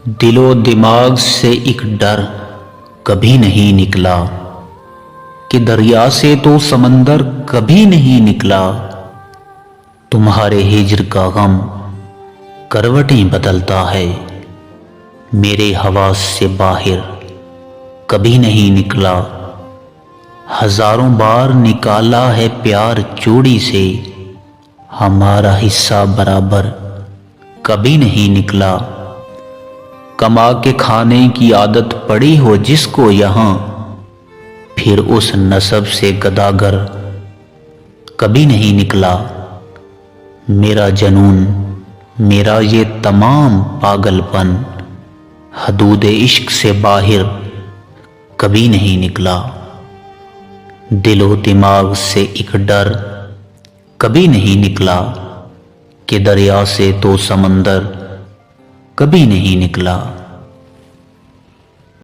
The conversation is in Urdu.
دل و دماغ سے ایک ڈر کبھی نہیں نکلا کہ دریا سے تو سمندر کبھی نہیں نکلا۔ تمہارے ہجر کا غم کروٹیں بدلتا ہے، میرے حواس سے باہر کبھی نہیں نکلا۔ ہزاروں بار نکالا ہے پیار چوڑی سے، ہمارا حصہ برابر کبھی نہیں نکلا۔ کما کے کھانے کی عادت پڑی ہو جس کو یہاں، پھر اس نسب سے گداگر کبھی نہیں نکلا۔ میرا جنون، میرا یہ تمام پاگل پن، حدود عشق سے باہر کبھی نہیں نکلا۔ دل و دماغ سے ایک ڈر کبھی نہیں نکلا کہ دریا سے تو سمندر کبھی نہیں نکلا۔